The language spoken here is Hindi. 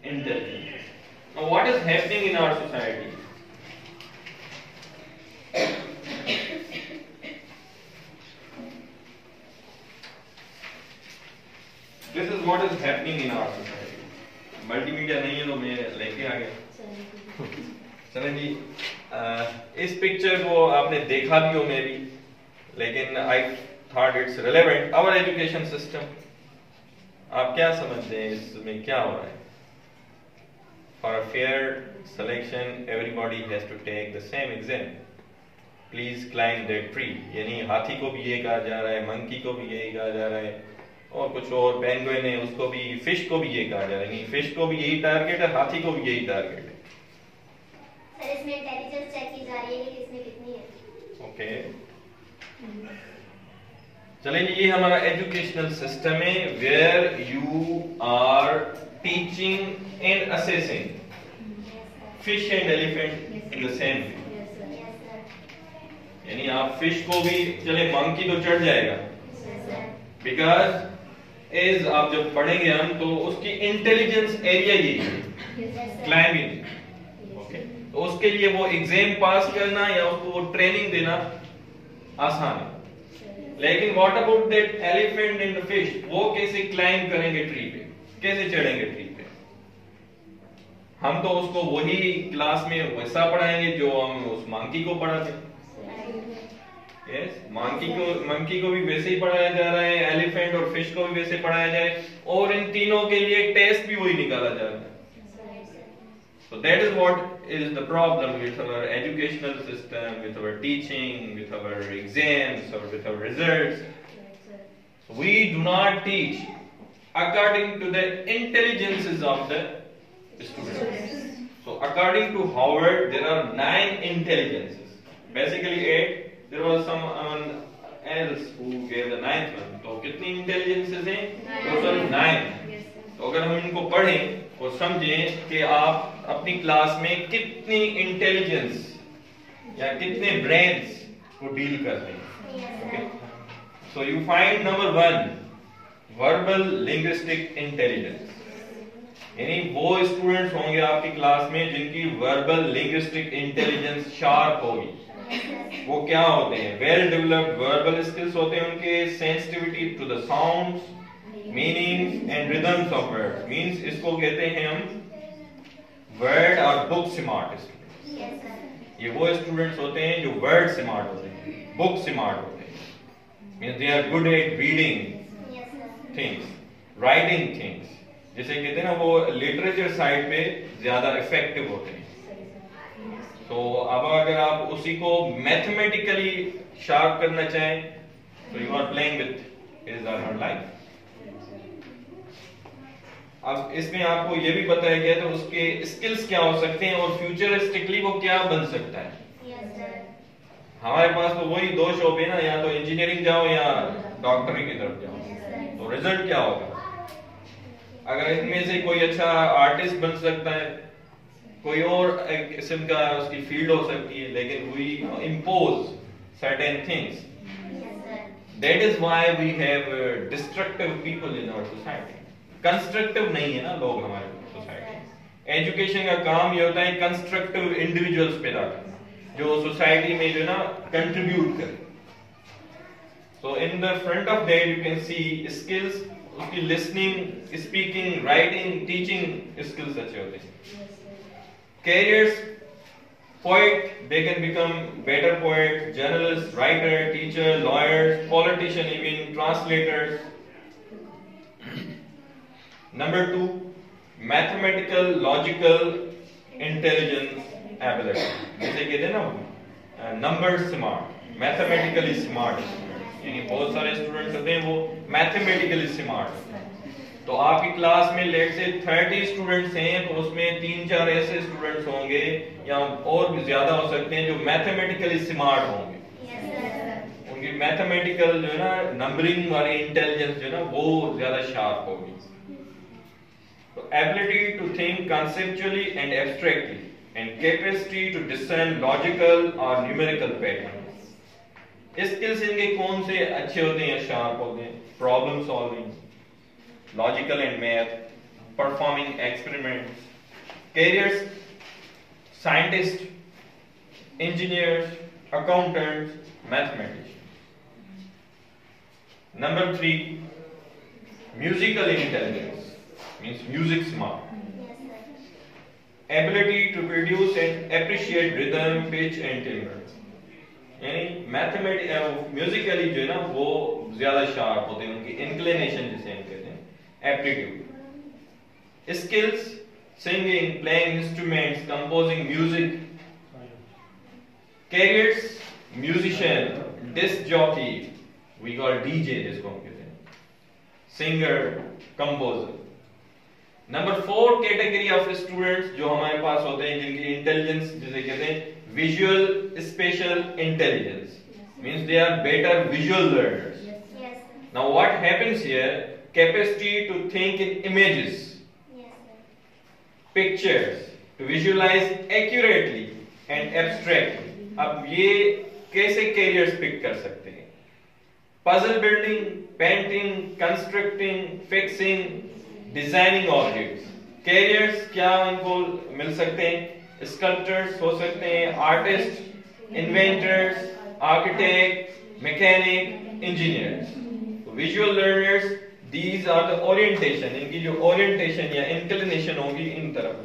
intelligence. Now, what is happening in our society? This is what is happening in our society. Multimedia नहीं है तो मैं लेके आ गया. चलें जी, इस पिक्चर को आपने देखा भी हो मे भी, लेकिन I thought it's relevant. Our education system. आप क्या समझते हैं इसमें क्या हो रहा है? For a fair selection, everybody has to take the same exam. Please climb that tree. यानी हाथी को भी ये कहा जा रहा है, मंकी को भी यही कहा जा रहा है, और कुछ और पेंगुइन है उसको भी, फिश को भी ये कहा जा रहा है. फिश को भी यही टारगेट है, हाथी को भी यही टारगेट है. सर इसमें इंटेलिजेंस चेक की जा रही है कि इसमें कितनी है. ओके, चलें जी, ये हमारा एजुकेशनल सिस्टम है where you are teaching and assessing fish and elephant in the same way. यानी आप फिश को भी, चले मंकी तो चढ़ जाएगा, बिकॉज एज आप जब पढ़ेंगे हम तो उसकी इंटेलिजेंस एरिया ये है क्लाइंबिंग. ओके, तो उसके लिए वो एग्जाम पास करना या उसको वो ट्रेनिंग देना आसान है. लेकिन what about that elephant and the fish, वो कैसे क्लाइंब करेंगे ट्री पे, कैसे चढ़ेंगे ट्री पे? हम तो उसको वही क्लास में वैसा पढ़ाएंगे जो हम उस मंकी को पढ़ाते हैं. यस, मंकी को भी वैसे ही पढ़ाया जा रहा है, एलिफेंट और फिश को भी वैसे पढ़ाया जाए, और इन तीनों के लिए टेस्ट भी वही निकाला जा रहा है. So that is what is the problem with our educational system, with our teaching, with our exams, or with our results. We do not teach according to the intelligences of the students. So according to Howard, there are 9 intelligences. Basically 8. There was someone else who gave the 9th one. तो कितनी intelligences हैं? Total 9. तो अगर हम इनको पढ़ें और समझें कि आप अपनी क्लास में कितनी इंटेलिजेंस या कितने ब्रेन्स को डील करते हैं. Okay, so you find number 1 verbal linguistic intelligence. यानी वो स्टूडेंट्स होंगे आपकी क्लास में जिनकी वर्बल लिंग्विस्टिक इंटेलिजेंस शार्प होगी. वो क्या होते हैं? वेल डेवलप्ड वर्बल स्किल्स होते हैं उनके, sensitivity to the sounds, meanings and rhythms of words. Means इसको कहते हैं हम वर्ड और बुक स्मार्ट स्टूडेंट्स. ये वो स्टूडेंट्स होते हैं जो वर्ड स्मार्ट होते हैं, बुक स्मार्ट होते हैं. Means they are good at reading things, writing things. जैसे कहते हैं ना, वो लिटरेचर साइड पे ज्यादा इफेक्टिव होते हैं. तो अब अगर आप उसी को मैथमेटिकली शार्प करना चाहें तो you are playing with his और हर लाइफ. अब इसमें आपको ये भी बताया गया तो उसके स्किल्स क्या हो सकते हैं और फ्यूचरिस्टिकली वो क्या बन सकता है. हमारे पास तो वही 2 शॉप है ना, या तो इंजीनियरिंग जाओ या डॉक्टरी की तरफ जाओ. तो रिजल्ट क्या होगा? अगर इनमें से कोई अच्छा आर्टिस्ट बन सकता है, कोई और एक किस्म का उसकी फील्ड हो सकती है, लेकिन we impose certain things. That is why we have destructive people in our society. Constructive नहीं है ना लोग हमारे सोसाइटी. एजुकेशन का काम ये होता है कंस्ट्रक्टिव इंडिविजुअल्स पैदा करना जो सोसाइटी में जो है ना कंट्रीब्यूट करे. So in the front of that you can see skills. उसकी listening, speaking, writing, teaching skills अच्छे होते हैं. Careers, poet, they can become better poet, journalist, writer, teacher, lawyers, politician, even translators. Number 2, mathematical, logical, intelligence, ability. जैसे कहते हैं ना number smart, mathematically smart. यानी बहुत सारे स्टूडेंट्स होते हैं वो mathematically smart. तो आपकी क्लास में लेट से 30 स्टूडेंट्स हैं तो उसमें 3-4 ऐसे स्टूडेंट्स होंगे या और भी ज्यादा हो सकते हैं जो मैथमेटिकली स्मार्ट होंगे. उनकी मैथमेटिकल जो है ना नंबरिंग वाली इंटेलिजेंस जो है ना वो ज्यादा शार्प होगी. तो ability to think conceptually and abstractly and capacity to discern logical or numerical patterns. Skills इनके कौन से अच्छे होते हैं या शार्प होते हैं? Problem solving, logical and math, performing experiments. Careers: scientist, engineers, accountants, mathematicians. Number 3, musical intelligence, means music smart. Yes, sir. Ability to produce and appreciate rhythm, pitch and timbre. यानी म्यूजिकली जो है ना वो ज्यादा शार्प होते हैं, उनकी इंक्लिनेशन जिसे हम कहते हैं, aptitude. Skills: singing, playing instruments, composing music. Careers: musician, disc jockey, we call DJ जिसको हम कहते हैं, singer, composer. Number 4 category of students जो हमारे पास होते हैं जिनकी इंटेलिजेंस जिसे कहते हैं visual special intelligence, means they are better visual learners. Yes, sir. Now what happens here? Capacity to think in images, Yes, sir. pictures, to visualize accurately and abstractly. अब ये कैसे कैरियर्स पिक कर सकते हैं? Puzzle building, painting, constructing, fixing, designing objects. Careers क्या इनको मिल सकते हैं? स्कल्पटर्स हो सकते हैं, artist, inventors, architect, mechanic, engineers. Visual learners, these are the orientation, इनकी जो ओरिएंटेशन या इंक्लिनेशन होगी इन तरफ